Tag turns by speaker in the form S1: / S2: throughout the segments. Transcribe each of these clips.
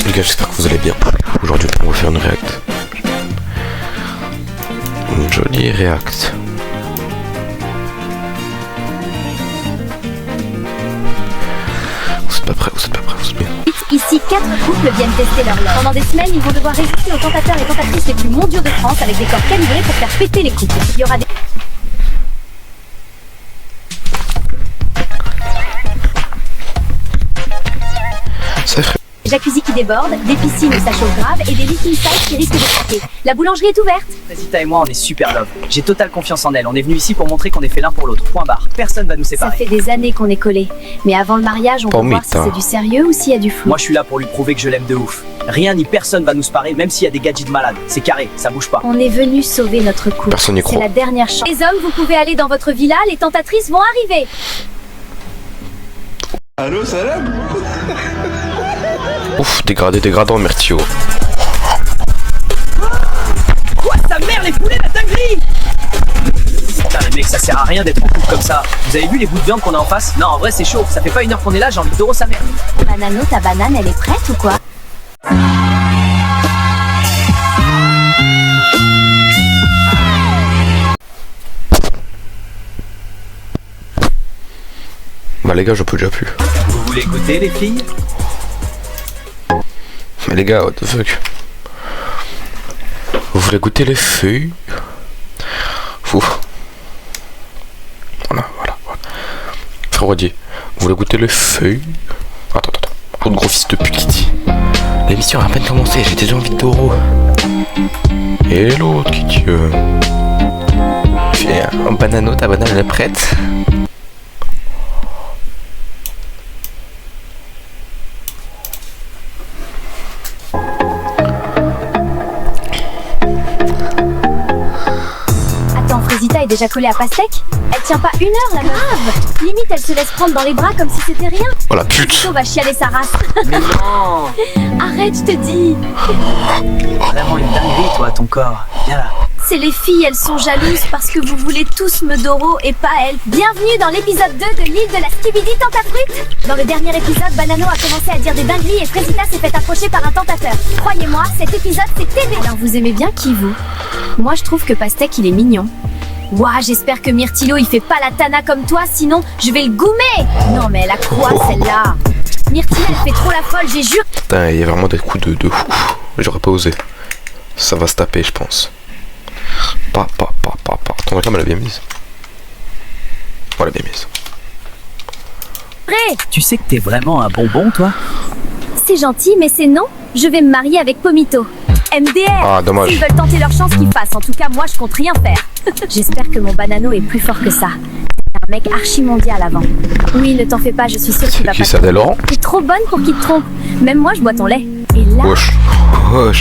S1: Les gars, j'espère que vous allez bien. Aujourd'hui, on va faire une react. Une jolie react. Vous êtes pas prêts, vous êtes pas prêts, vous êtes bien.
S2: Ici, 4 couples viennent tester leur love. Pendant des semaines, ils vont devoir résister aux tentateurs et tentatrices les plus mondiaux de France avec des corps calibrés pour faire péter les couples. Il y aura des...
S1: Ça ferait...
S2: jacuzzi qui débordent, des piscines où ça chauffe grave et des lits king size qui risquent de craquer. La boulangerie est ouverte.
S3: Rosita et moi, on est super love. J'ai totale confiance en elle. On est venus ici pour montrer qu'on est fait l'un pour l'autre. Point barre. Personne va nous
S2: Ça
S3: séparer.
S2: fait des années qu'on est collés. Mais avant le mariage, on va voir si c'est du sérieux ou s'il y a du flou.
S3: Moi, je suis là pour lui prouver que je l'aime de ouf. Rien ni personne va nous séparer, même s'il y a des gadgets malades. C'est carré, ça bouge pas.
S2: On est venu sauver notre couple.
S1: Personne n'y croit.
S2: C'est la dernière chance. Les hommes, vous pouvez aller dans votre villa, les tentatrices vont arriver.
S4: Allô, salam.
S1: Ouf, dégradant, Mertio.
S3: Quoi, sa mère, les poulets, la dinguerie! Putain, les mecs, ça sert à rien d'être en couple comme ça. Vous avez vu les bouts de viande qu'on a en face? Non, en vrai, c'est chaud. Ça fait pas 1 heure qu'on est là, j'ai envie de d'euros sa mère.
S2: Banano, ta banane, elle est prête ou quoi?
S1: Bah les gars, je peux déjà plus.
S3: Vous voulez goûter, les filles?
S1: Mais les gars, what the fuck. Vous voulez goûter les feuilles? Ouf. Voilà. Frère Rodier, vous voulez goûter les feuilles? Attends. Autre gros fils de pute qui dit. L'émission a à peine commencé, j'ai déjà envie d'euros. Et l'autre qui dit fais un banano, ta banane elle est prête?
S2: Rosita est déjà collée à pastèque. Elle tient pas 1 heure, la meuf. Limite, elle se laisse prendre dans les bras comme si c'était rien.
S1: Oh la pute.
S2: Plutôt va chialer sa race.
S3: Mais non!
S2: Arrête, je te dis.
S3: Vraiment une dinguerie, toi, ton corps. Viens là.
S2: C'est les filles, elles sont jalouses parce que vous voulez tous me doro et pas elles. Bienvenue dans l'épisode 2 de l'île de la Skibidi Tentafruit. Dans le dernier épisode, Banano a commencé à dire des dingueries et Fresita s'est fait approcher par un tentateur. Croyez-moi, cet épisode c'est TV. Alors vous aimez bien qui vous? Moi je trouve que Pastèque il est mignon. Ouah, j'espère que Myrtilo il fait pas la tana comme toi, sinon je vais le goumer. Non mais elle a quoi celle-là? Myrtilo elle fait trop la folle, j'ai juré.
S1: Putain, il y a vraiment des coups de ouf. J'aurais pas osé. Ça va se taper, je pense. Pas. Ton réclame, elle a bien mise. Oh, elle a bien mise.
S3: Tu sais que t'es vraiment un bonbon, toi?
S2: C'est gentil, mais c'est non. Je vais me marier avec Pomito. MDR.
S1: Ah, dommage.
S2: S'ils veulent tenter leur chance, qu'ils fassent. En tout cas, moi, je compte rien faire. J'espère que mon banano est plus fort que ça. C'est un mec archi mondial avant. Oui, ne t'en fais pas, je suis sûre qu'il va
S1: Qui
S2: pas.
S1: ça, Laurent?
S2: T'es trop bonne pour qu'il te trompe. Même moi, je bois ton lait. Et là,
S1: Wesh.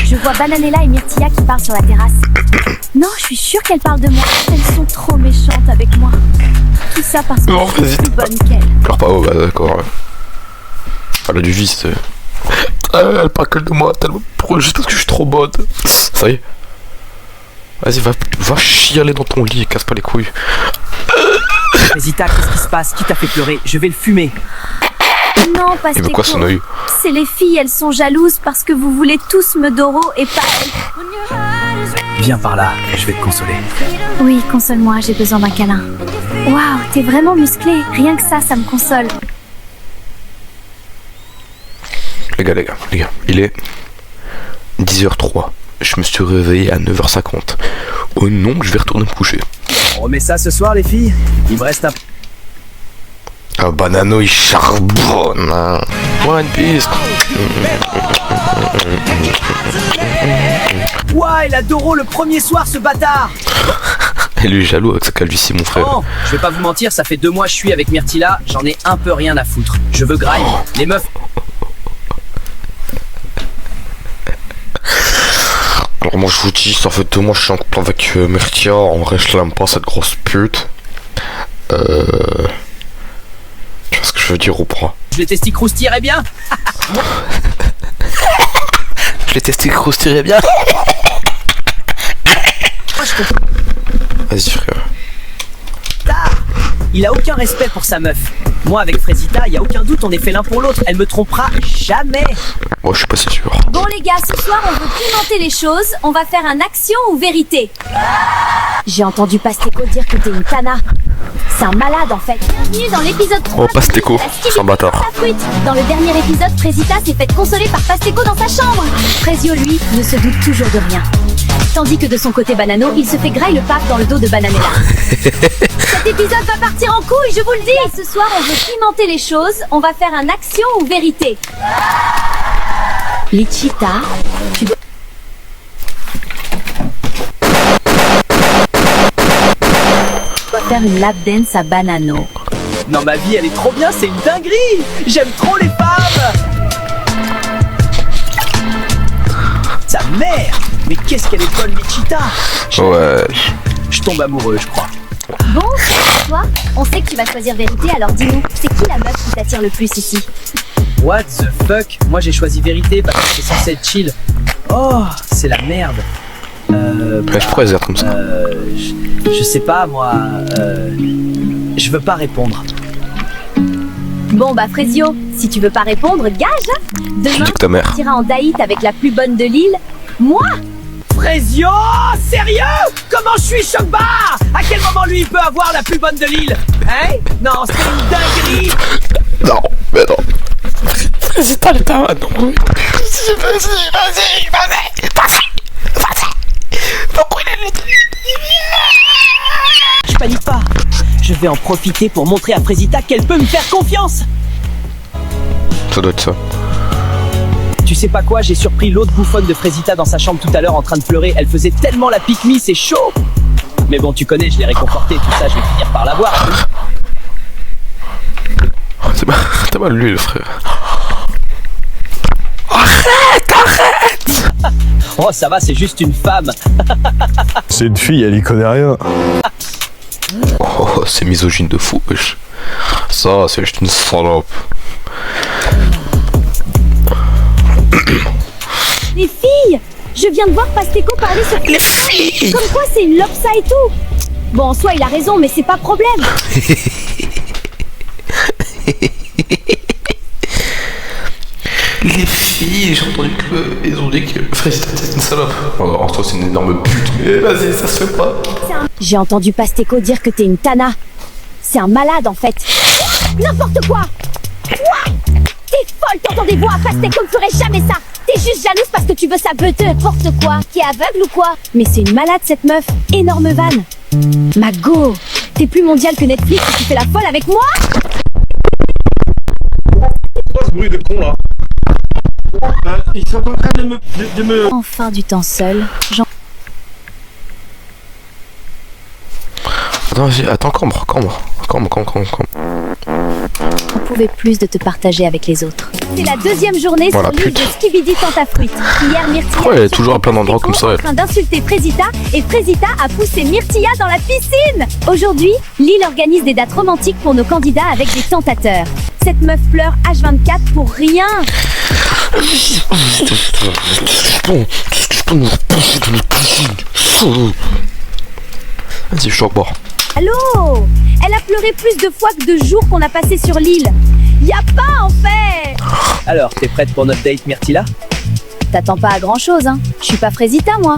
S2: je vois Bananella et Myrtilla qui parlent sur la terrasse. Non, je suis sûre qu'elles parlent de moi. Elles sont trop méchantes avec moi. Tout ça parce que
S1: Non,
S2: je suis
S1: vas-y,
S2: plus bonne qu'elles.
S1: Pleure pas, oh bah d'accord. Elle a du vice. Elle parle que de moi, tellement juste parce que je suis trop bonne. Ça y est. Vas-y, va chialer dans ton lit et casse pas les couilles.
S3: Rosita, qu'est-ce qui se passe? Qui t'a fait pleurer? Je vais le fumer.
S2: Non,
S1: Il veut quoi son œil?
S2: C'est les filles, elles sont jalouses parce que vous voulez tous me doro et pas elles.
S3: Viens par là, je vais te consoler.
S2: Oui, console-moi, j'ai besoin d'un câlin. Waouh, t'es vraiment musclé. Rien que ça me console.
S1: Les gars, il est 10h03. Je me suis réveillé à 9h50. Oh non, je vais retourner me coucher.
S3: On remet ça ce soir, les filles? Il me reste un...
S1: Ah, Banano, il charbonne. Hein. One Piece.
S3: Ouah, il a Doro le premier soir, ce bâtard!
S1: Et lui est jaloux avec sa calvitie, mon frère.
S3: Oh, je vais pas vous mentir, ça fait 2 mois que je suis avec Myrtilla, j'en ai un peu rien à foutre. Je veux grind. Les meufs...
S1: Alors moi je vous dis, ça fait 2 mois que je suis en couple avec Myrtilla. En vrai je l'aime pas cette grosse pute. Tu vois ce que je veux dire ou pas?
S3: Je les testis croustillerais bien.
S1: Je les testés croustillerais bien. Vas-y frère.
S3: Il a aucun respect pour sa meuf. Moi, avec Frézita, y a aucun doute, on est fait l'un pour l'autre. Elle me trompera jamais.
S1: Moi, je suis pas si sûr.
S2: Bon les gars, ce soir on veut pimenter les choses, on va faire un action ou vérité. J'ai entendu Pasteco dire que t'es une tana. C'est un malade en fait. Bienvenue dans l'épisode 3
S1: Oh, Pasteco,
S2: de la Skibidi
S1: c'est un bâtard.
S2: Tarte à fruits. Dans le dernier épisode, Frézita s'est faite consoler par Pasteco dans sa chambre. Frésio, lui, ne se doute toujours de rien. Tandis que de son côté Banano, il se fait graille le pape dans le dos de Bananella. Cet épisode va partir en couille, je vous le dis. Ce soir, on veut pimenter les choses, on va faire un action ou vérité. Lichita, tu dois... faire une lap dance à Banano.
S3: Non, ma vie, elle est trop bien, c'est une dinguerie. J'aime trop les femmes. Sa mère. Mais qu'est-ce qu'elle est bonne, Lichita.
S1: Ouais.
S3: Je tombe amoureux, je crois.
S2: Bon, toi, on sait que tu vas choisir vérité, alors dis-nous, c'est qui la meuf qui t'attire le plus ici?
S3: What the fuck? Moi, j'ai choisi vérité parce que c'est censé être chill. Oh, c'est la merde.
S1: Ouais, je pourrais dire comme ça.
S3: Je sais pas, moi. Je veux pas répondre.
S2: Bon bah Frésio, si tu veux pas répondre, gage. Demain,
S1: dis que ta mère.
S2: tu iras en date avec la plus bonne de l'île. Moi?
S3: Frésio, sérieux? Comment je suis choc-barre? À quel moment lui il peut avoir la plus bonne de l'île? Hein? Non, c'est une dinguerie.
S1: Non, mais non. Frézita, elle est pas mal, non.
S3: Je panique pas. Je vais en profiter pour montrer à Frézita qu'elle peut me faire confiance.
S1: Ça doit être ça.
S3: Tu sais pas quoi, j'ai surpris l'autre bouffonne de Frézita dans sa chambre tout à l'heure en train de pleurer. Elle faisait tellement la pique-me, c'est chaud. Mais bon, tu connais, je l'ai réconforté, tout ça, je vais finir par l'avoir.
S1: T'as mal lui, le frère. Arrête.
S3: Oh, ça va, c'est juste une femme.
S4: C'est une fille, elle y connaît rien.
S1: Oh, c'est misogyne de fou, wesh. Ça, c'est juste une salope.
S2: Les filles, je viens de voir Pasteco parler sur...
S1: Les filles.
S2: Comme quoi c'est une lopsa et tout. Bon, en soi, il a raison, mais c'est pas problème.
S1: Les filles, j'ai entendu ils ont dit que Frézita était une salope. En soi, c'est une énorme pute, mais vas-y, ça se fait pas.
S2: J'ai entendu Pasteco dire que t'es une tana. C'est un malade en fait. N'importe quoi. Quoi? T'es folle, t'entends des voix à Pasteco ne ferait jamais ça. T'es juste jalouse parce que tu veux sa beuteuse. N'importe quoi. T'es aveugle ou quoi? Mais c'est une malade cette meuf. Énorme vanne. Mago, t'es plus mondial que Netflix et tu fais la folle avec moi?
S5: Quoi ce bruit de con là? Ils sont en train de me...
S2: Enfin du temps seul.
S1: Attends, vas-y, attends, cambre.
S2: On pouvait plus de te partager avec les autres. C'est la deuxième journée
S1: Voilà,
S2: sur l'île de
S1: pute.
S2: Skibidi Tarte à fruits. Hier, Myrtilla
S1: Pourquoi elle est toujours à plein d'endroits comme ça,
S2: en
S1: elle
S2: train d'insulter Frézita et Frézita a poussé Myrtilla dans la piscine. Aujourd'hui, l'île organise des dates romantiques pour nos candidats avec des tentateurs. Cette meuf pleure H24 pour rien.
S1: Vas-y, je suis au bord.
S2: Allô? Elle a pleuré plus de fois que de jours qu'on a passé sur l'île. Y a pas en fait.
S3: Alors, t'es prête pour notre date, Myrtilla?
S2: T'attends pas à grand chose, hein. Je suis pas Frézita, moi.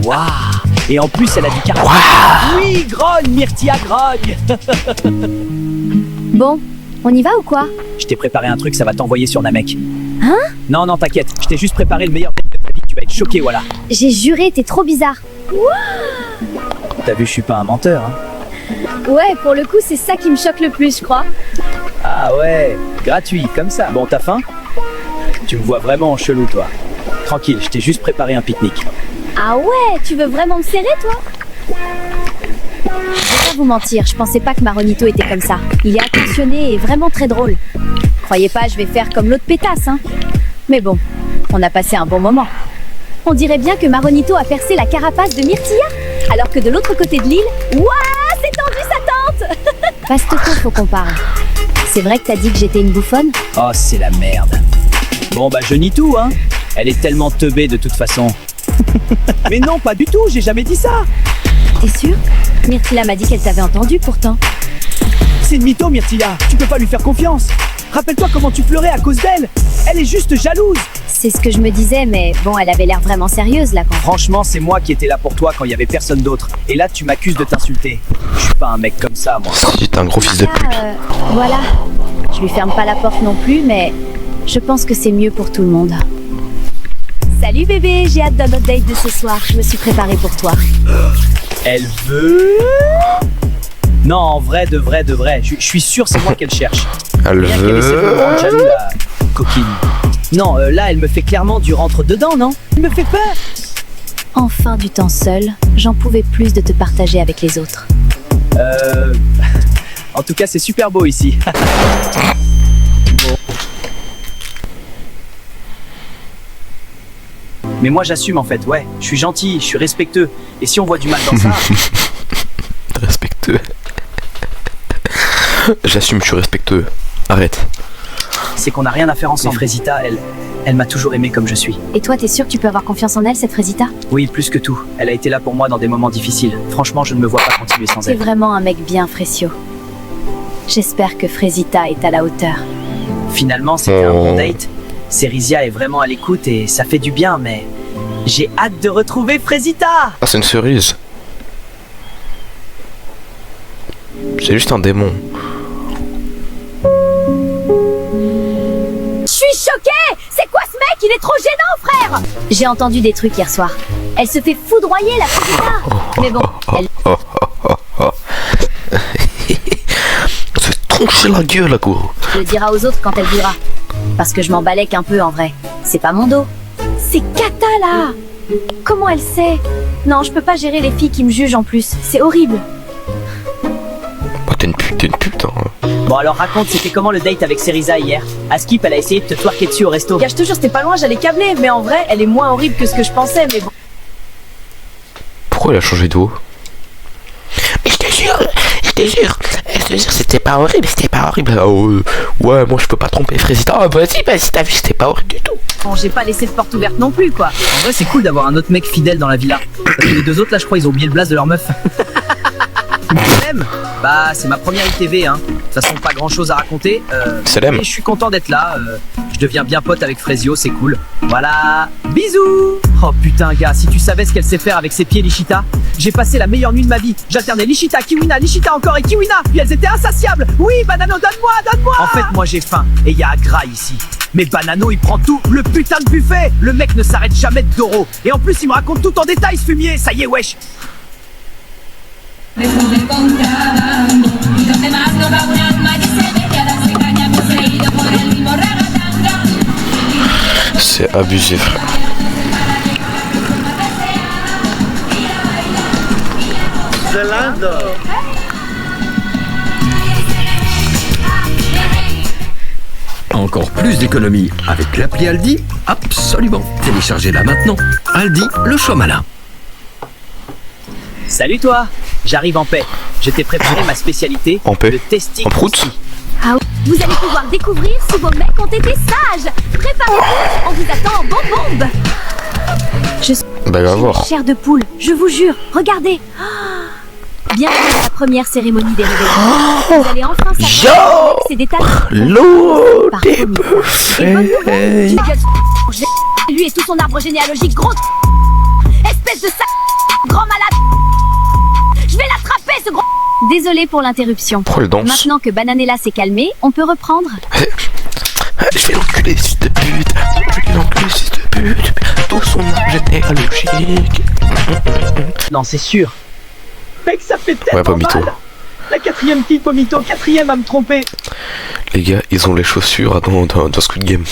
S3: Waouh! Et en plus, elle a du caractère. Oui, grogne, Myrtilla, grogne.
S2: Bon, on y va ou quoi?
S3: Je t'ai préparé un truc, ça va t'envoyer sur Namek.
S2: Hein?
S3: Non, t'inquiète, je t'ai juste préparé le meilleur date de ta vie, tu vas être choqué, voilà.
S2: J'ai juré, t'es trop bizarre.
S3: T'as vu, je suis pas un menteur, hein.
S2: Ouais, pour le coup, c'est ça qui me choque le plus, je crois.
S3: Ah ouais, gratuit, comme ça. Bon, t'as faim? Tu me vois vraiment chelou, toi. Tranquille, je t'ai juste préparé un pique-nique.
S2: Ah ouais, tu veux vraiment me serrer, toi? Je vais pas vous mentir, je pensais pas que Maronito était comme ça. Il est attentionné et vraiment très drôle. Croyez pas, je vais faire comme l'autre pétasse, hein. Mais bon, on a passé un bon moment. On dirait bien que Maronito a percé la carapace de Myrtilla, alors que de l'autre côté de l'île, ouah, c'est tendu sa tante. Pasteco, faut qu'on parle. C'est vrai que t'as dit que j'étais une bouffonne?
S3: Oh, c'est la merde. Bon, bah, je nie tout, hein. Elle est tellement teubée de toute façon. Mais non, pas du tout, j'ai jamais dit ça.
S2: T'es sûr? Myrtilla m'a dit qu'elle t'avait entendu pourtant.
S3: c'est une mytho, Myrtilla. Tu peux pas lui faire confiance. Rappelle-toi comment tu pleurais à cause d'elle. Elle est juste jalouse.
S2: C'est ce que je me disais, mais bon, elle avait l'air vraiment sérieuse là quand.
S3: Franchement, c'est moi qui étais là pour toi quand il y avait personne d'autre. Et là, tu m'accuses de t'insulter. Je suis pas un mec comme ça, moi.
S1: Si t'es un gros fils de pute.
S2: Voilà. Je lui ferme pas la porte non plus, mais je pense que c'est mieux pour tout le monde. Salut bébé, j'ai hâte de notre date de ce soir. Je me suis préparée pour toi.
S3: Elle veut... Non, en vrai, de vrai. Je suis sûr c'est moi qu'elle cherche.
S1: Elle
S3: Bien qu'elle essaie de me rendre jaloux,
S1: veut...
S3: la coquine. Non, là, elle me fait clairement du rentre-dedans, non? Elle me fait peur.
S2: Enfin du temps seul, j'en pouvais plus de te partager avec les autres.
S3: En tout cas, c'est super beau ici. Bon. Mais moi, j'assume en fait, ouais. Je suis gentil, je suis respectueux. Et si on voit du mal dans ça...
S1: Respectueux. J'assume, je suis respectueux. Arrête.
S3: C'est qu'on n'a rien à faire ensemble. Mais Frésita, elle m'a toujours aimé comme je suis.
S2: Et toi, t'es sûr que tu peux avoir confiance en elle, cette Frésita?
S3: Oui, plus que tout. Elle a été là pour moi dans des moments difficiles. Franchement, je ne me vois pas continuer sans
S2: C'est
S3: elle.
S2: vraiment un mec bien, Frécio. J'espère que Frésita est à la hauteur.
S3: Finalement, c'était un bon date. Cérizia est vraiment à l'écoute et ça fait du bien, mais... J'ai hâte de retrouver Frésita.
S1: Ah, c'est une cerise. C'est juste un démon.
S2: Je suis choquée! C'est quoi ce mec? Il est trop gênant, frère! J'ai entendu des trucs hier soir. Elle se fait foudroyer, la Frésita. Mais bon, elle...
S1: Se troncher la gueule, la cour.
S2: le dira aux autres quand elle voudra. Parce que je m'en balèque un peu en vrai. C'est pas mon dos. C'est Kata là! Comment elle sait? Non, je peux pas gérer les filles qui me jugent en plus. C'est horrible.
S1: Bah, t'es une pute, hein.
S3: Bon alors raconte, c'était comment le date avec Cerisa hier? Askip, elle a essayé de te twerker dessus au resto.
S6: Gars, je te jure, c'était pas loin, j'allais câbler, mais en vrai, elle est moins horrible que ce que je pensais, mais bon.
S1: Pourquoi elle a changé de haut? Mais je te jure, c'était pas horrible, Ah, ouais, moi je peux pas tromper Frésita. Ah, vas-y, t'as vu, c'était pas horrible du tout.
S6: Bon, j'ai pas laissé de porte ouverte non plus, quoi.
S3: En vrai, c'est cool d'avoir un autre mec fidèle dans la villa. Parce que les deux autres là, je crois, ils ont oublié le blaze de leur meuf. Salam. Bah, c'est ma première ITV, hein. De toute façon, pas grand chose à raconter.
S1: Salam.
S3: Mais je suis content d'être là. Je deviens bien pote avec Frésio, c'est cool. Voilà. Bisous. Oh putain, gars, si tu savais ce qu'elle sait faire avec ses pieds, Lichita. J'ai passé la meilleure nuit de ma vie. J'alternais Lichita, Kiwina, Lichita encore et Kiwina. Puis elles étaient insatiables. Oui, Banano, donne-moi. En fait, moi j'ai faim. Et y a Agra ici. Mais Banano, il prend tout. Le putain de buffet. Le mec ne s'arrête jamais de Doro. Et en plus, il me raconte tout en détail, ce fumier. Ça y est, wesh.
S1: C'est abusé, frère.
S7: Encore plus d'économies avec l'appli Aldi? Absolument. Téléchargez-la maintenant. Aldi, le choix malin.
S3: Salut toi. J'arrive en paix. Je t'ai préparé ma spécialité,
S1: En paix.
S3: le testing.
S1: En prout?
S2: Ah, vous allez pouvoir découvrir si vos mecs ont été sages. Préparez-vous, on vous attend en bombe. Je suis
S1: Bah, va voir.
S2: chair de poule, je vous jure. Regardez. Ah, bienvenue à la première cérémonie des révélations. Vous allez enfin savoir ces détails.
S1: L'eau
S2: Par
S1: des
S2: Tommy.
S1: buffets.
S2: Et bonne nouvelle, ta gueule, je vais- lui et tout son arbre généalogique, gros espèce de sac grand malade. Je vais l'attraper ce gros. Désolé pour l'interruption.
S1: Pourquoi elle danse?
S2: Maintenant que Bananella s'est calmée, on peut reprendre.
S1: Je vais l'enculer, fils de pute. Je vais l'enculer, fils de pute. Tout son arbre généalogique.
S3: Non, c'est sûr. Mec, ça fait tellement
S1: Ouais, Pomito.
S3: mal. La 4ème fille Pomito, 4ème à me tromper.
S1: Les gars, ils ont les chaussures dans Squid Game.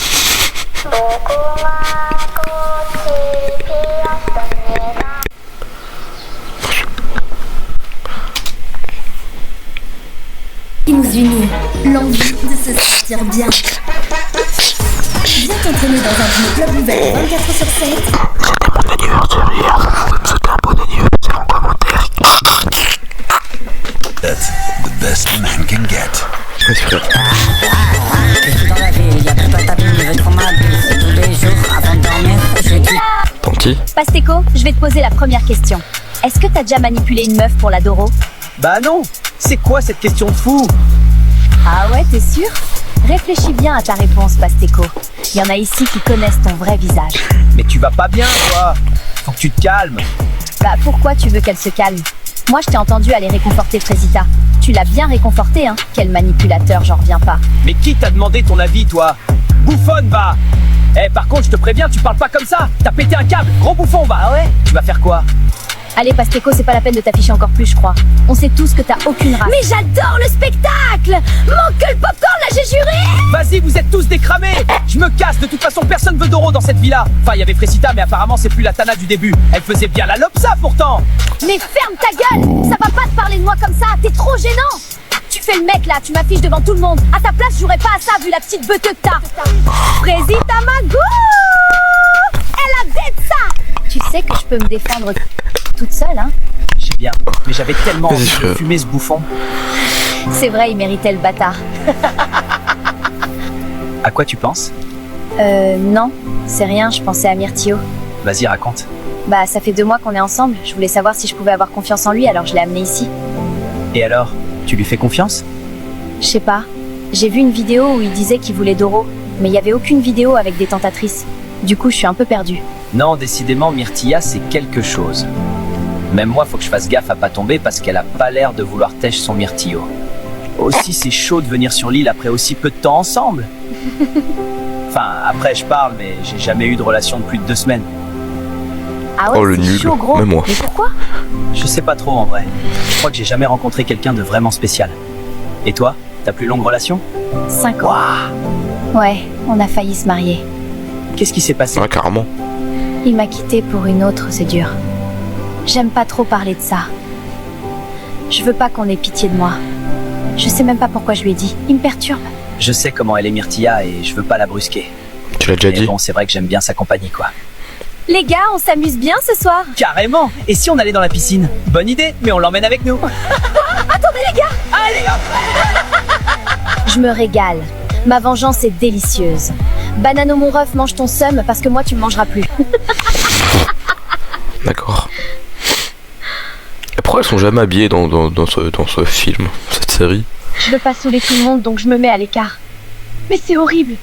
S8: qui nous unit, l'envie de se sentir bien. Viens t'entraîner dans un de nos clubs ouverts 24/7.
S1: Mon anniversaire hier, vous pouvez me souhaiter un bon anniversaire en commentaire.
S9: That's the best man can get.
S1: Ouais, c'est vrai.
S10: Je suis dans la ville, y'a plus pas ta vie, je veux trop ma bise. Et tous les jours, avant de dormir, je dis.
S1: Tanti?
S2: Pasteco, je vais te poser la première question. Est-ce que t'as déjà manipulé une meuf pour la Doro?
S3: Bah non. C'est quoi cette question de fou?
S2: Ah ouais, t'es sûr? Réfléchis bien à ta réponse, Pasteco. Il y en a ici qui connaissent ton vrai visage.
S3: Mais tu vas pas bien, toi. Faut que tu te calmes.
S2: Bah pourquoi tu veux qu'elle se calme? Moi je t'ai entendu aller réconforter Fresita. Tu l'as bien réconforté, hein? Quel manipulateur, j'en reviens pas.
S3: Mais qui t'a demandé ton avis, toi? Bouffonne, va. Eh, par contre, je te préviens, tu parles pas comme ça. T'as pété un câble, gros bouffon, va. Ah ouais? Tu vas faire quoi?
S2: Allez Pasteco, c'est pas la peine de t'afficher encore plus, je crois. On sait tous que t'as aucune race. Mais j'adore le spectacle! Manque que le popcorn, là j'ai juré!
S3: Vas-y, vous êtes tous décramés! Je me casse, de toute façon personne veut d'Oro dans cette villa. Enfin, il y avait Fresita, mais apparemment c'est plus la Tana du début. Elle faisait bien la lopsa pourtant!
S2: Mais ferme ta gueule! Ça va pas te parler de moi comme ça, t'es trop gênant! Tu fais le mec là, tu m'affiches devant tout le monde. À ta place, j'aurais pas à ça vu la petite beuteux que t'as. Fresita Magou! Elle a d'être ça! Tu sais que je peux me défendre toute seule, hein?
S3: J'ai bien, mais j'avais tellement envie de fumer ce bouffon.
S2: C'est vrai, il méritait le bâtard.
S3: À quoi tu penses?
S2: Non, c'est rien, je pensais à Myrtio.
S3: Vas-y, raconte.
S2: Bah, ça fait 2 mois qu'on est ensemble. Je voulais savoir si je pouvais avoir confiance en lui, alors je l'ai amené ici.
S3: Et alors, tu lui fais confiance?
S2: Je sais pas. J'ai vu une vidéo où il disait qu'il voulait d'Oro, mais il y avait aucune vidéo avec des tentatrices. Du coup, je suis un peu perdue.
S3: Non, décidément, Myrtilla, c'est quelque chose. Même moi, faut que je fasse gaffe à pas tomber parce qu'elle a pas l'air de vouloir tèche son Myrtillo. Aussi, c'est chaud de venir sur l'île après aussi peu de temps ensemble. Enfin, après, je parle, mais j'ai jamais eu de relation de plus de 2 semaines.
S2: Ah ouais,
S1: Oh, le
S2: c'est
S1: nul,
S2: chaud, gros.
S1: même moi.
S2: Mais pourquoi?
S3: Je sais pas trop en vrai. Je crois que j'ai jamais rencontré quelqu'un de vraiment spécial. Et toi, ta plus longue relation?
S2: 5 ans. Ouais, on a failli se marier.
S3: Qu'est-ce qui s'est passé?
S1: Ouais, carrément.
S2: Il m'a quitté pour une autre, c'est dur. J'aime pas trop parler de ça. Je veux pas qu'on ait pitié de moi. Je sais même pas pourquoi je lui ai dit. Il me perturbe.
S3: Je sais comment elle est Myrtilla et je veux pas la brusquer.
S1: Tu l'as déjà
S3: Mais
S1: dit.
S3: bon, c'est vrai que j'aime bien sa compagnie, quoi.
S2: Les gars, on s'amuse bien ce soir.
S3: Carrément! Et si on allait dans la piscine? Bonne idée, mais on l'emmène avec nous.
S2: Attendez les gars!
S3: Allez hop!
S2: Je me régale. Ma vengeance est délicieuse. Banano mon ref, mange ton seum parce que moi tu me mangeras plus.
S1: D'accord. Et pourquoi elles sont jamais habillées dans ce film, cette série?
S6: Je veux pas saouler tout le monde, donc je me mets à l'écart. Mais c'est horrible.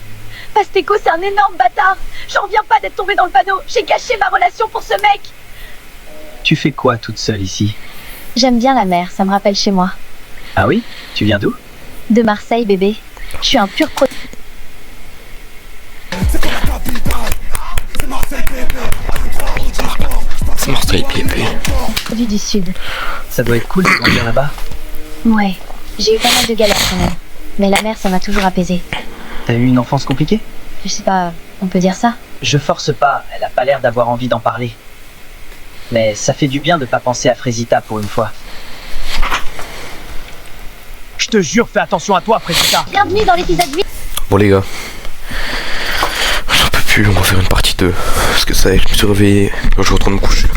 S6: Pasteco, c'est un énorme bâtard. J'en reviens pas d'être tombé dans le panneau. J'ai gâché ma relation pour ce mec.
S3: Tu fais quoi toute seule ici?
S2: J'aime bien la mer, ça me rappelle chez moi.
S3: Ah oui? Tu viens d'où?
S2: De Marseille, bébé. Je suis un pur produit
S1: C'est Marseille, bébé.
S2: du Sud.
S3: Ça doit être cool de grandir là-bas.
S2: Ouais, j'ai eu pas mal de galères quand même. Mais la mer, ça m'a toujours apaisé.
S3: T'as eu une enfance compliquée?
S2: Je sais pas, on peut dire ça?
S3: Je force pas, elle a pas l'air d'avoir envie d'en parler. Mais ça fait du bien de pas penser à Fresita pour une fois. Je te jure, fais attention à toi, Fresita.
S2: Bienvenue dans l'épisode 8.
S1: Bon les gars, j'en peux plus, on va faire une partie 2. Parce que ça y est, je me suis réveillé, je retourne me coucher.